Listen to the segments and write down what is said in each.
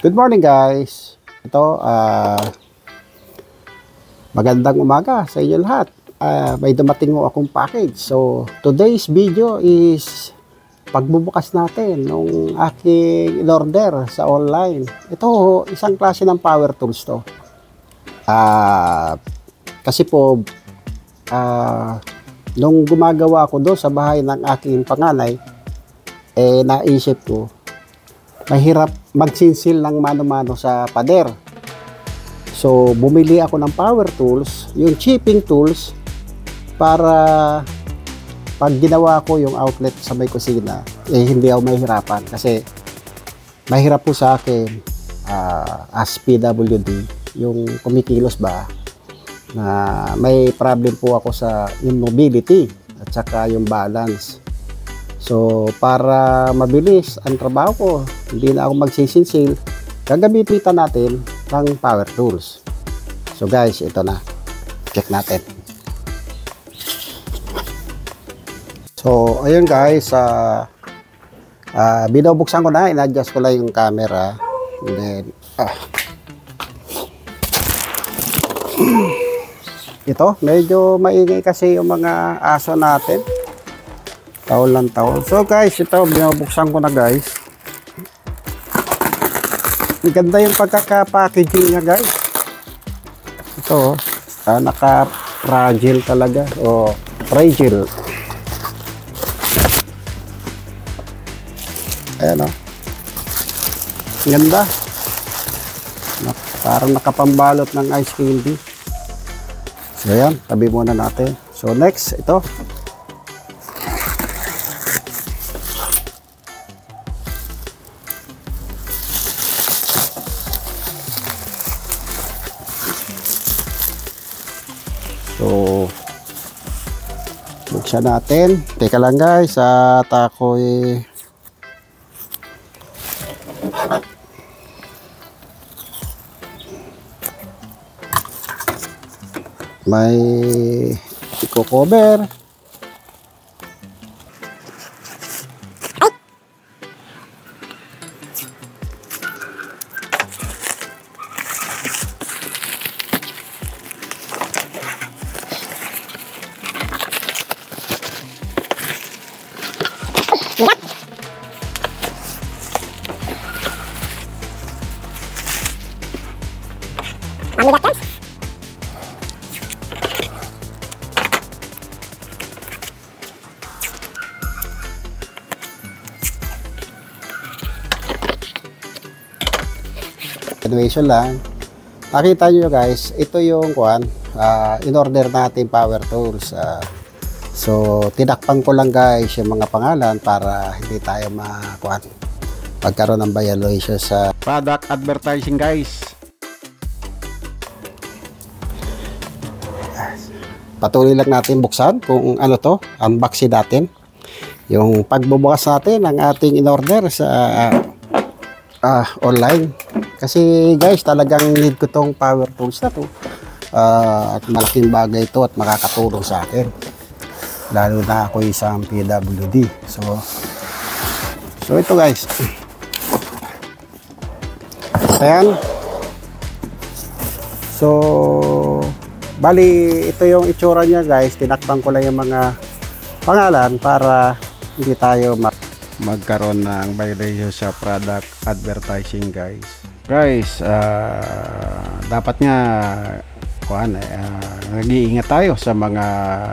Good morning guys. Ito, magandang umaga sa inyo lahat. May dumating mo akong package. So, today's video is pagbubukas natin nung aking in-order sa online. Ito, isang klase ng power tools to. Kasi po, nung gumagawa ko doon sa bahay ng aking panganay, naisip ko, mahirap magsinsil ng mano-mano sa pader. So, bumili ako ng power tools, yung chipping tools, para pag ginawa ko yung outlet sa may kusina, hindi ako mahirapan. Kasi, mahirap po sa akin, as PWD, yung kumikilos ba, na may problem po ako sa immobility at saka yung balance. So, para mabilis ang trabaho ko, hindi na ako magsisinsil, gagamitan natin ng power tools. So guys, ito na. Check natin. So, ayun guys, binubuksan ko na, in-adjust ko lang yung camera. And then, ito, medyo maingay kasi yung mga aso natin. Taon lang taon. So guys, ito, binubuksan ko na guys. Ganda yung pagkaka-packaging niya guys. Ito, naka-fragile talaga. O, fragile. Ayan o. Ganda. Parang nakapambalot ng ice candy. So ayan, tabi muna natin. So next, ito. So, buksan natin. Teka lang guys, at ako'y may i-cover. Graduation lang. Nakita nyo guys, ito yung in-order natin power tools. So, tinakpan ko lang guys yung mga pangalan para hindi tayo magkaroon ng violation sa product advertising guys. Patuloy lang natin buksan kung ano to, unboxing natin. Yung pagbubukas natin ng ating in-order sa online. Kasi guys, talagang need ko tong power tools na to. At malaking bagay ito at makakatulong sa akin. Lalo na ako isang PWD. So ito guys. Ayan. So, bali, ito yung itsura niya guys. Tinakpan ko lang yung mga pangalan para hindi tayo magkaroon ng violation sa product advertising guys. Guys, dapat nga nag-iingat tayo sa mga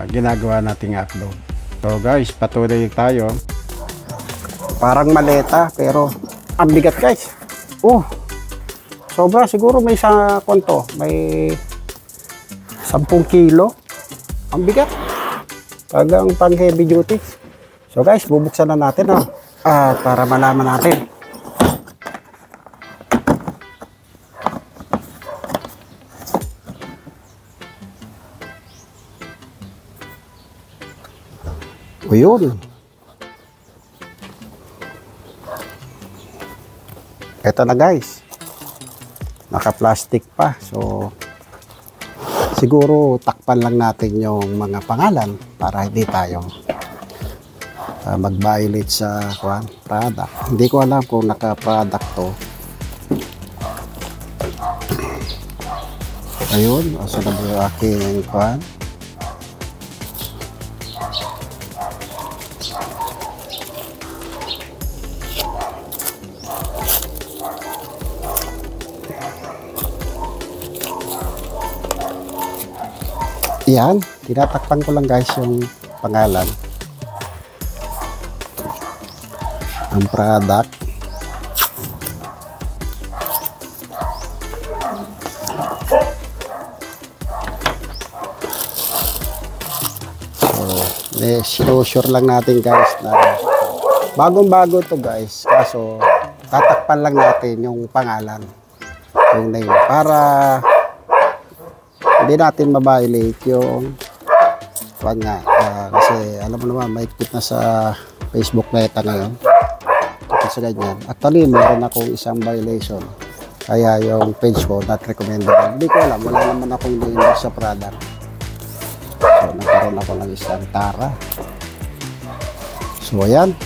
ginagawa nating upload. So guys, patuloy tayo. Parang maleta pero ang bigat guys. Sobra, siguro may may 10 kilo. Ang bigat. Talagang pang heavy duty. So guys, bubuksan na natin para malaman natin. O yun. Ito na guys. Naka-plastic pa. So, siguro takpan lang natin yung mga pangalan para hindi tayo mag-violate sa product. Hindi ko alam kung naka-product to. Ayun, asa na ba yung aking kuhan? Yan, tinatakpan ko lang guys yung pangalan ng product. Sinusure lang natin guys na bagong-bago to guys, kaso tatakpan lang natin yung pangalan, yung name, para hindi natin mabiolate yung kasi alam mo naman mahigpit na sa Facebook Meta ngayon kasi ganyan. Actually meron akong isang violation, kaya yung page ko not recommended. Hindi ko alam, wala naman akong endorse sa product. So, nagkaroon ako ng isang tara. So, ayan.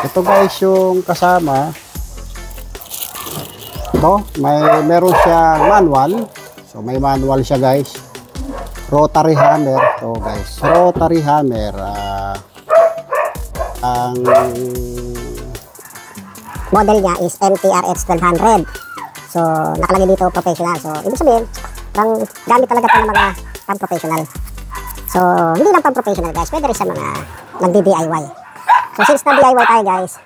Ito guys yung kasama. Ito, meron siyang manual. So, may manual siya guys. Rotary hammer. Ito guys, rotary hammer. Ang model niya is MTRX 1200. So, nakalagay dito professional. So, ibig sabihin, gamit talaga ito ng mga pang-professional. So, hindi lang pang-professional guys, pwede rin sa mga nagdi-DIY. So, since na-DIY tayo guys,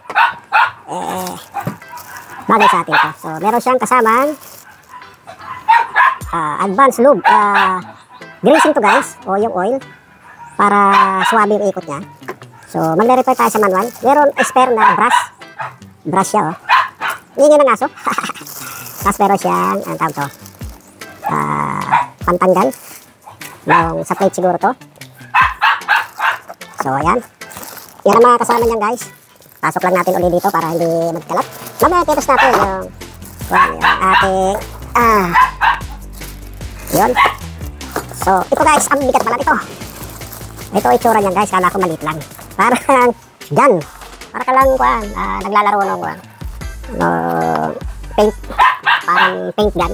bagay sa atin ito. So, meron siyang kasamang advanced lube. Greasing to guys, o yung oil, para swabe yung ikot niya. So, magre-refer tayo sa manual. Meron spare na brush. Brush siya, oh. Hindi ng aso. Tapos meron siyang, ang tawag to, pantanggal yung sa plate siguro to. So ayan, yan ang mga kasama niyan guys. Pasok lang natin ulit dito para hindi magkalat. Mamaya titos natin yung ating yun. So ito guys, ang bigat pala nito. Ito itsura niyan guys, kala ko maliit lang, parang gun, para ka lang naglalaro ng paint, parang paint gun.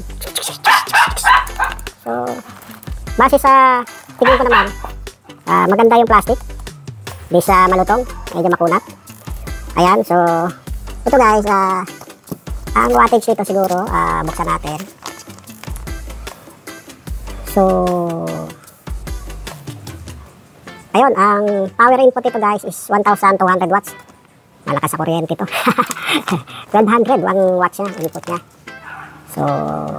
So, base sa tingin ko naman, maganda yung plastic. Di sa malutong, medyo makunat. Ayan, so, ito guys, ang wattage nito siguro, buksan natin. So, ayun, ang power input ito guys is 1,200 watts. Malakas sa kuryente ito. 1,200 ang watts niya, input niya. So,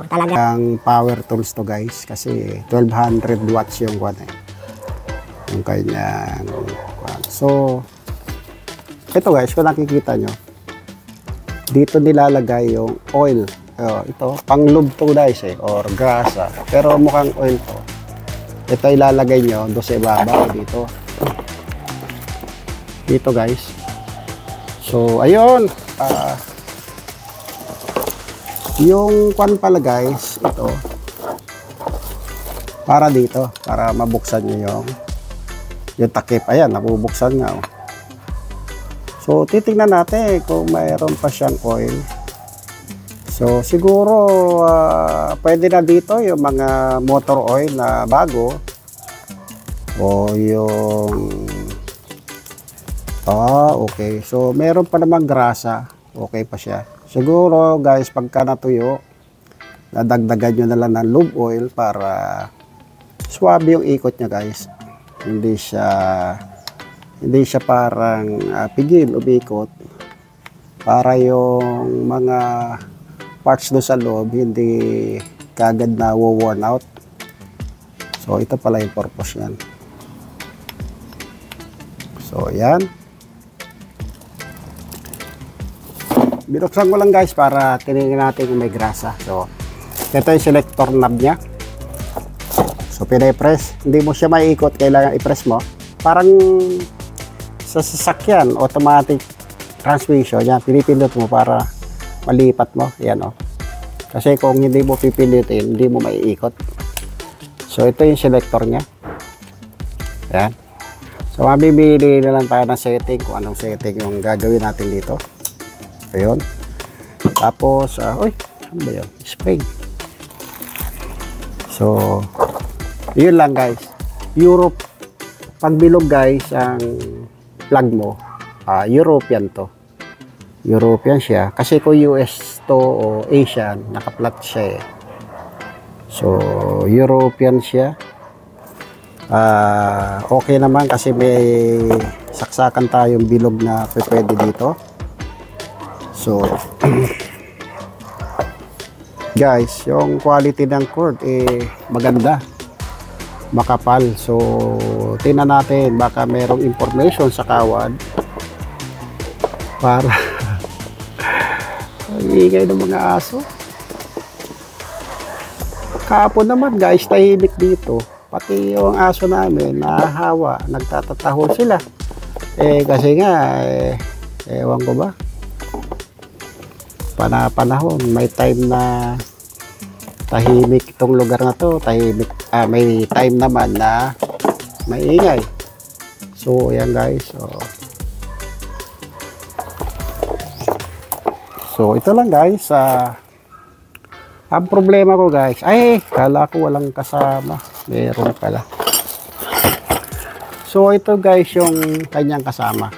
talagang power tools to guys, kasi 1,200 watts yung yung kanyang so, ito guys, kung nakikita nyo, dito nilalagay yung oil. Ito, pang lube to guys or grasa, pero mukhang oil to. Ito ilalagay nyo doon sa ibabaw dito guys. So, ayun, yung kwan pala guys, ito para dito, para mabuksan nyo yung takip. Ayan, nabubuksan nga. So, titingnan natin kung mayroon pa siyang oil. So, siguro pwede na dito yung mga motor oil na bago o yung okay. So, meron pa namang grasa. Okay pa siya. Siguro guys, pagka natuyo, nadagdagan nyo na lang ng lube oil para swabe yung ikot niya guys. Hindi siya parang pigil umikot, para yung mga parts doon sa loob hindi kagad na worn out. So ito pala yung purpose yan. So yan, binuksan ko lang guys para tinignan natin kung may grasa. So ito yung selector knob nya. So pina-press, hindi mo siya maiikot, kailangan i-press mo. Parang sa sasakyan, automatic transmission, yan, pinipindot mo para malipat mo, yan o. Kasi kung hindi mo pipindutin, hindi mo maiikot. So ito yung selector nya. Yan. So mabibili na lang tayo ng setting, kung anong setting yung gagawin natin dito. Ayun. Tapos, Ano ba yun? Spring. So, yun lang guys. Europe, pag bilog guys, ang plug mo, European to. European siya. Kasi kung US to o Asian, naka-flat siya eh. So, European siya. Okay naman kasi may saksakan tayong bilog na pwede dito. So, guys, yung quality ng cord maganda, makapal. So, tingnan natin baka merong information sa kawad para ang ingay ng mga aso. Kahapon naman guys, tahimik dito. Pati yung aso namin nahahawa, nagtatataho sila. Kasi nga ewan ko ba, panahon may time na tahimik itong lugar na to, tahimik, may time naman na maingay. So ayan guys, so ito lang guys. Ang problema ko guys, kala ko walang kasama, meron pala. So ito guys yung kanyang kasama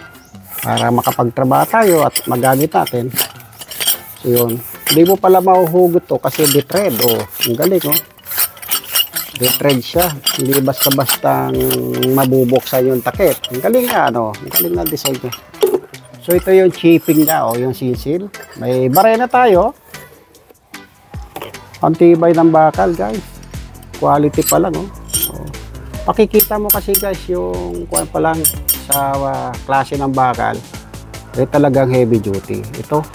para makapagtrabaho tayo at magamit natin. So yun, hindi mo pala mahuhugot to kasi detred. Ang galing detred siya, hindi basta-bastang mabubuksan yung takip. Ang galing nga ang galing na design niya. So ito yung chipping niya, yung sisil. May barena tayo. Ang tibay ng bakal guys. Quality pa lang Pakikita mo kasi guys yung kuwan pa lang sa klase ng bakal. Talagang heavy duty. Ito,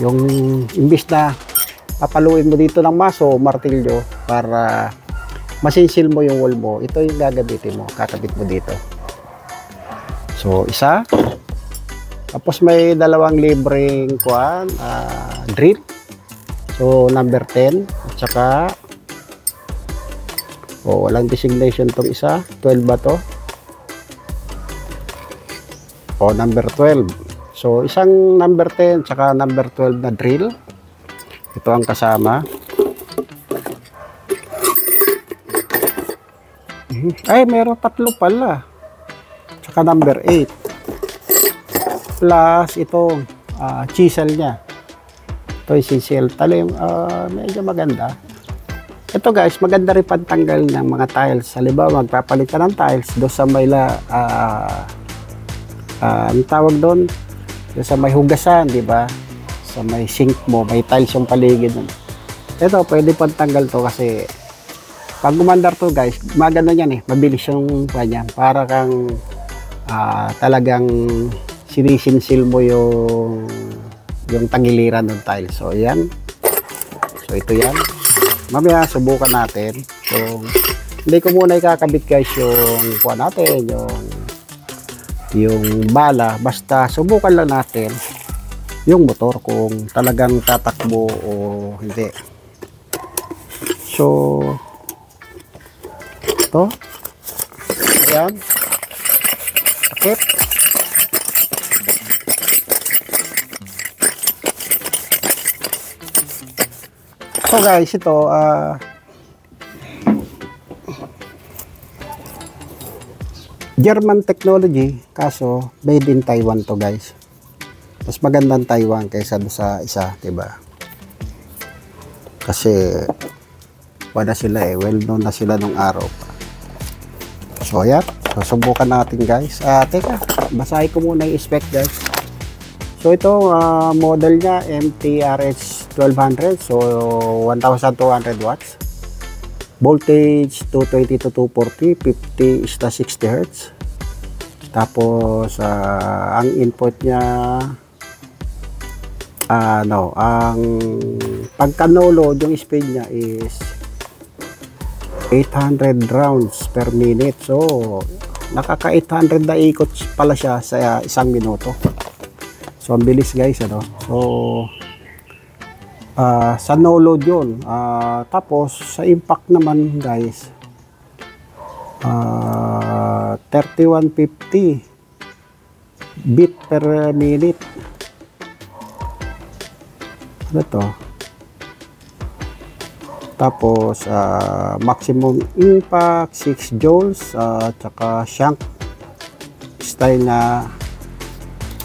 yung imbis na papaluin mo dito ng maso, martilyo para masinsil mo yung wall mo, ito yung gagamitin mo, kakabit mo dito. So isa. Tapos may dalawang libreng kuwan, drill. So number 10 at saka walang designation tong isa. 12 ba to? Number 12. So isang number 10 at saka number 12 na drill. Ito ang kasama. Meron tatlo pala. Saka number 8. Plus itong chisel niya. Ito yung chisel. Talim, medyo maganda. Ito guys, maganda rin pantanggal ng mga tiles. Halimbawa, magpapalit ka ng tiles doon sa may ang tawag doon sa may hugasan, di ba? Sa may sink mo, may tiles yung paligid. Ito, pwede pantanggal to kasi pag gumandar to guys, maganda yan mabilis yung kanya. Para kang talagang sinisinsil mo yung tagiliran ng tiles. So yan. So ito yan. Mamaya subukan natin. So hindi ko muna ikakabit guys yung kuha natin, yung bala. Basta subukan lang natin yung motor kung talagang tatakbo o hindi. So ito. Ayan. Takip. So guys, ito German technology, kaso made in Taiwan to guys. Mas magandang Taiwan kaysa sa isa, 'di ba? Kasi wala sila well known na sila nung araw pa. So ayan, susubukan natin guys. Teka, basahin ko muna yung spec guys. So ito model niya MTRH 1200, so 1200 watts. Voltage 220 to 240, 50 is the 60 Hz. Tapos ang input niya ang pagka no load yung speed niya is 800 rounds per minute. So nakaka 800 na ikot pala siya sa isang minuto. So ang bilis guys So sa no load yun. Tapos sa impact naman guys 3150 bit per minute. Ano to? Tapos maximum impact 6 joules, tsaka shank style na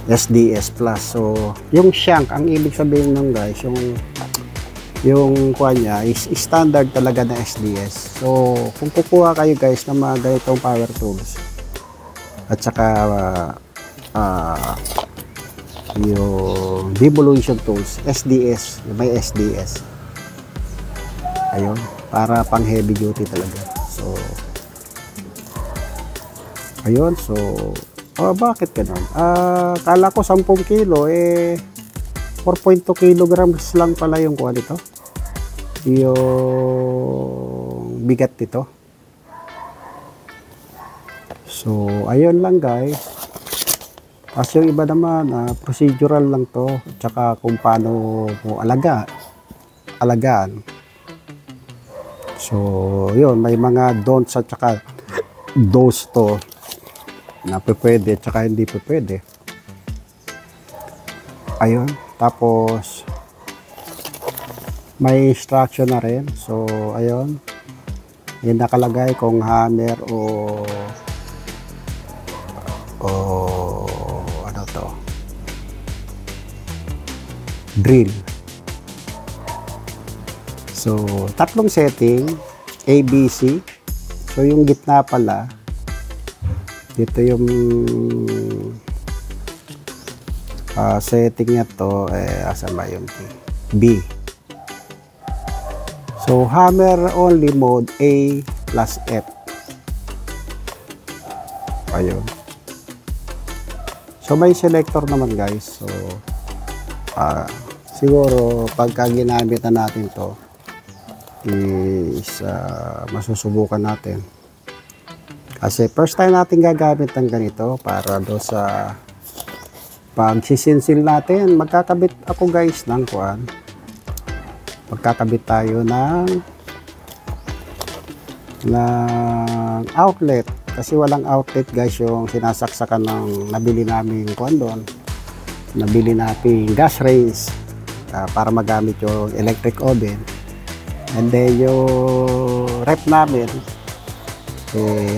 SDS plus. So yung shank, ang ibig sabihin nun guys, yung kuha niya is standard talaga na SDS. So kung kukuha kayo guys ng mga ganitong power tools at saka yung devolution tools, SDS, may SDS, ayun, para pang heavy duty talaga. So ayun, so bakit ganun? Kala ko 10 kilo, 4.2 kilograms lang pala yung kuha nito, yung bigat nito. So ayun lang guys. Kasi yung iba naman, procedural lang to, tsaka kung paano mo alagaan. So yun, may mga don'ts at tsaka do's to na pwede tsaka hindi pwede. Ayun, tapos may instruction na rin. So ayun, yung nakalagay kung hammer o ano to, drill. So tatlong setting, A, B, C. So yung gitna pala, dito yung setting niya to, asan ba yung B. So hammer only mode A plus F. Ayun. So may selector naman guys. So siguro pagka ginamit na natin to is masusubukan natin. Kasi first time natin gagamit ng ganito para do sa pag sisinsil natin. Magkakabit ako guys ng kuan. Magkakabit tayo ng outlet. Kasi walang outlet guys yung sinasaksakan ng nabili namin kuan doon. Nabili natin gas range para magamit yung electric oven. And then yung rep namin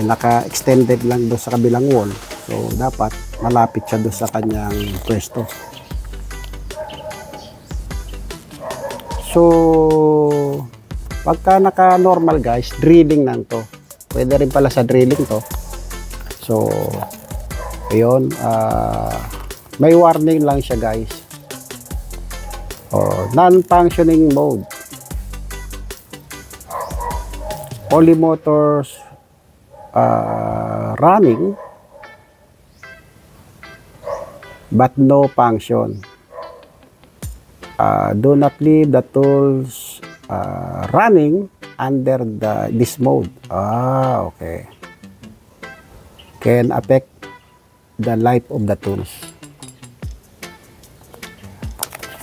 naka-extended lang doon sa kabilang wall. So dapat malapit siya doon sa kanyang pwesto. So pagka naka-normal guys, drilling lang to. Pwede rin pala sa drilling to. So ayun, may warning lang siya guys. Non-functioning mode. Only motors running but no function. Do not leave the tools running under this mode. Okay. Can affect the life of the tools.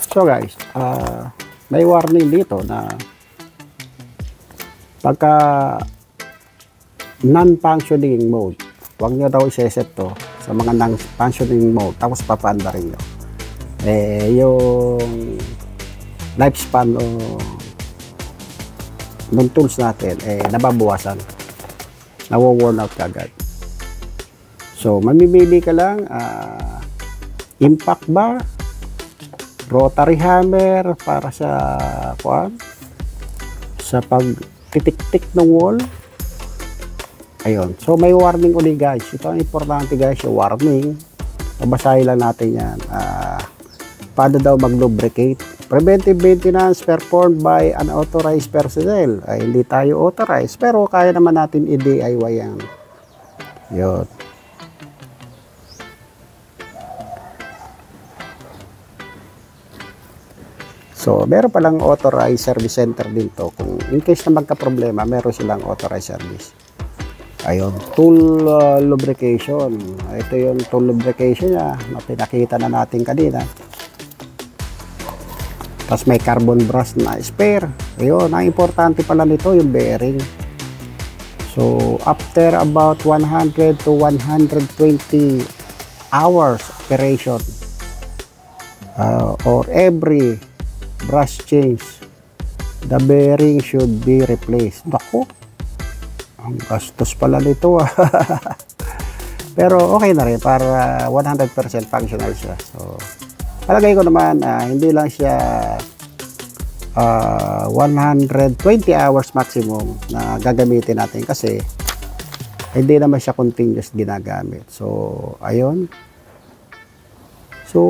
So guys, may warning dito na pagka non-functioning mode, huwag nyo daw iseset to sa mga non-functioning mode, tapos papaanda rin nyo. Yung lifespan o ng tools natin nababawasan, nawo-worn out agad. So mamimili ka lang, impact ba, rotary hammer para sa pagtitik-tik ng wall. Ayun, so may warning ulit guys. Ito ang importante guys, yung warning. Babasahin lang natin yan. Paano daw mag-lubricate? Preventive maintenance performed by unauthorized personnel. Hindi tayo authorized, pero kaya naman natin i-DIY yan. Yun. So, meron palang authorized service center din to. Kung in case na magka-problema, meron silang authorized service. Ayun, tool lubrication. Ito yung tool lubrication niya na pinakita na natin kanina. Tapos may carbon brush na spare. Ayun, ang importante pala nito yung bearing. So, after about 100 to 120 hours operation, or every brush change, The bearing should be replaced. Naku, ang gastos pala nito ah. Pero okay na rin para 100% functional siya. So, palagay ko naman hindi lang siya 120 hours maximum na gagamitin natin kasi hindi naman siya continuous ginagamit. So, ayun. So,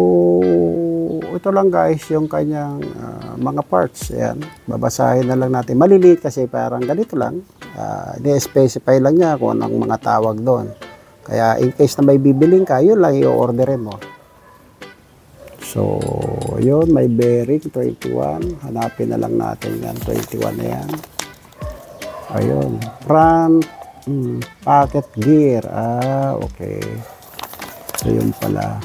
ito lang guys yung kanyang mga parts. Ayan, babasahin na lang natin. Maliliit kasi parang ganito lang. Ni-specify lang niya kung anong mga tawag doon. Kaya in case na may bibiling ka, yun lang i-orderin mo. So, yun, may bearing 21. Hanapin na lang natin yan. 21 na yan. Ayun, front pocket gear. Okay. So, yun pala.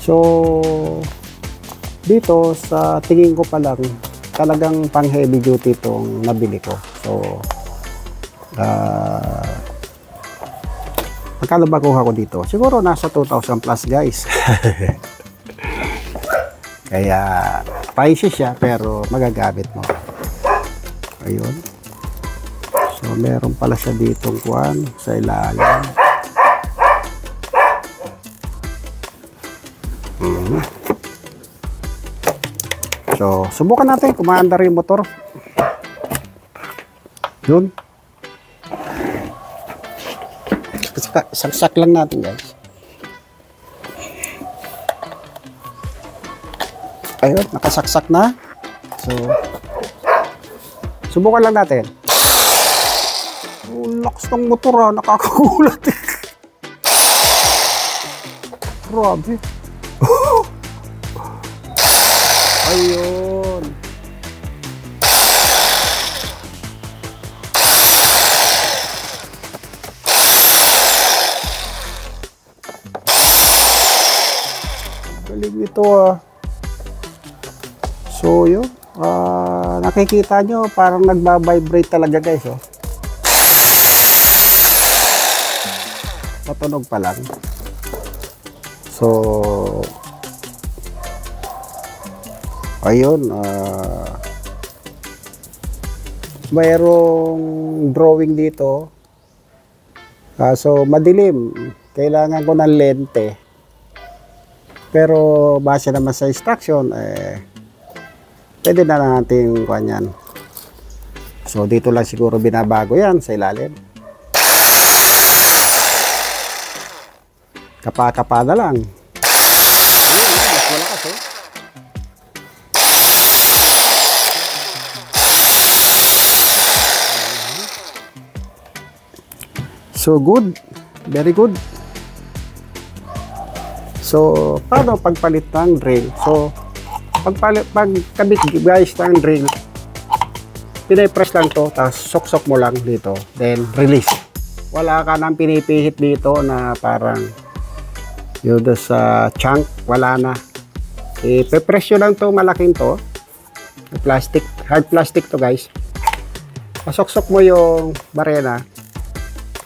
So, dito sa tingin ko pa lang, talagang pang heavy duty itong nabili ko. So, magkano ba kuha ko dito? Siguro nasa 2,000 plus guys. Kaya, pricey siya pero magagamit mo. Ayun. So, meron pala siya ditong kuwan sa ilalim. So, subukan natin kumaandar yung motor. Yun. Saksak lang natin guys. Ayun, nakasaksak na. So, subukan lang natin. Oh, lakas ng motor nakakagulat. Grabe. Ayun. Galing nito So yun, nakikita nyo parang nagba-vibrate talaga guys Patunog pa lang. So ayun, mayroong drawing dito. So madilim, kailangan ko ng lente. Pero base naman sa instruction, pwede na natin kuha yan. So dito lang siguro binabago yan sa ilalim. Kapa-kapa na lang. Ayun, mas malakas So good, very good. So paano pagpalit ng drill? So pagkabit guys ng drill, pinipress lang to, tapos sok-sok mo lang dito, then release. Wala ka nang pinipihit dito na parang yun sa chunk, wala na. Ipe-press nyo lang to, malaking to, plastic, hard plastic to guys. Pasok-sok mo yung barena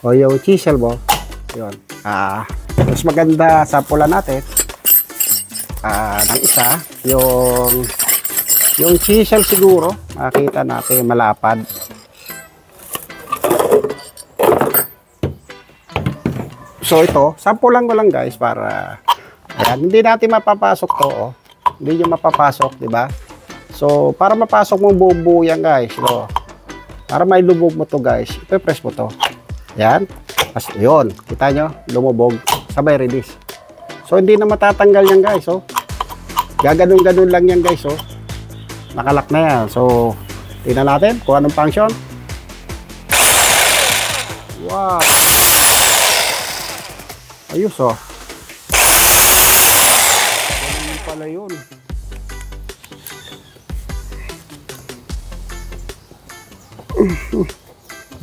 o yung chisel mo, yun. Mas maganda sa pula natin ng isa, yung chisel siguro, makita natin malapad. So ito, sample lang ko lang guys para ayan, hindi natin mapapasok to Hindi nyo mapapasok, di ba? So para mapasok mo buo yan guys. So, para may lubog mo to guys, ipe-press mo to. Yan. As, yun, kita nyo, lumubog, sabay release. So hindi na matatanggal yan guys. Gaganon-ganon lang yan guys. Nakalak na yan. So tingnan natin kung anong function. Wow, ayos ganun pala yun.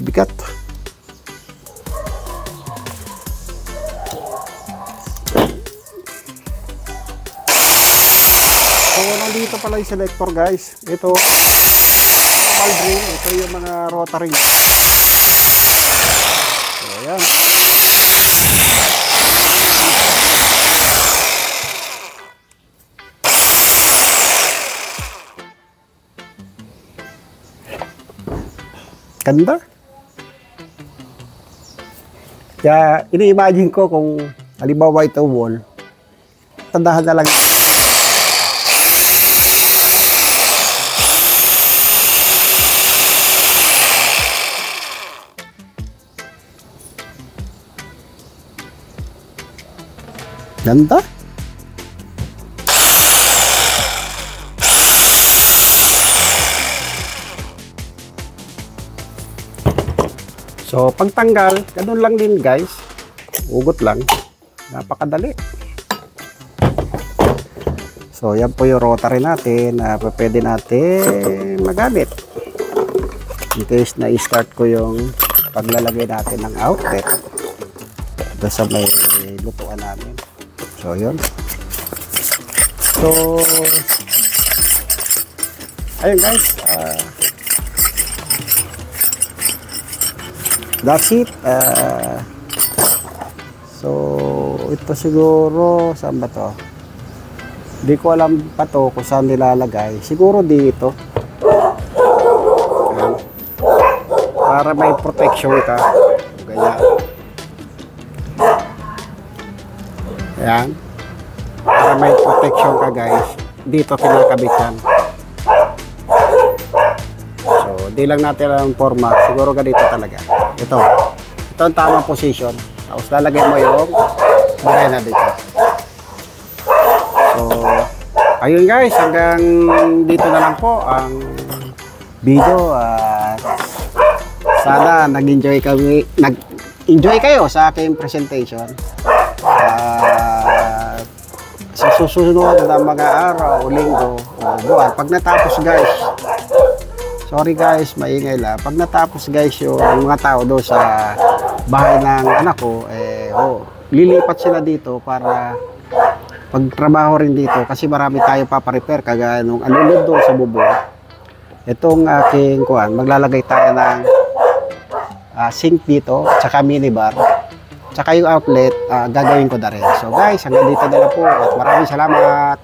Bigat. So nandito pala yung selector guys. Ito normal drill, ito yung mga rotary. So ayan. Ganda. Kaya ini-imagine ko kung halimbawa ito wall, tandahan na lang. Ganda. So, pagtanggal, ganun lang din guys. Ugot lang. Napakadali. So, yan po yung rotary natin na pwede natin magamit. In case na i-start ko yung paglalagay natin ng outlet doon sa may lutuan namin. So, yun. So, ayun guys. That's it. So, ito siguro, saan ba to? Hindi ko alam pa to kung saan nilalagay. Siguro dito. Ayan. Para may protection ka. Ganyan. Ayan. Para may protection ka guys. Dito kinakabit yan. So, di lang natin ang forma. Siguro ganito talaga. Ito ang tamang position. Tapos lalagay mo yung barena dito. So, ayun guys, hanggang dito na lang po ang video. Sana nag-enjoy kayo sa aking presentation. Sa susunod na mga araw, linggo, o buwan, pag natapos guys, sorry guys, maingay lang. Pag natapos guys yung mga tao doon sa bahay ng anak ko, lilipat sila dito para pagtrabaho rin dito kasi marami tayo paparepair kagaya nung alulod doon sa bubong. Itong aking kuhan, maglalagay tayo ng sink dito, tsaka minibar, tsaka yung outlet, gagawin ko na rin. So guys, hanggang dito na lang po at maraming salamat.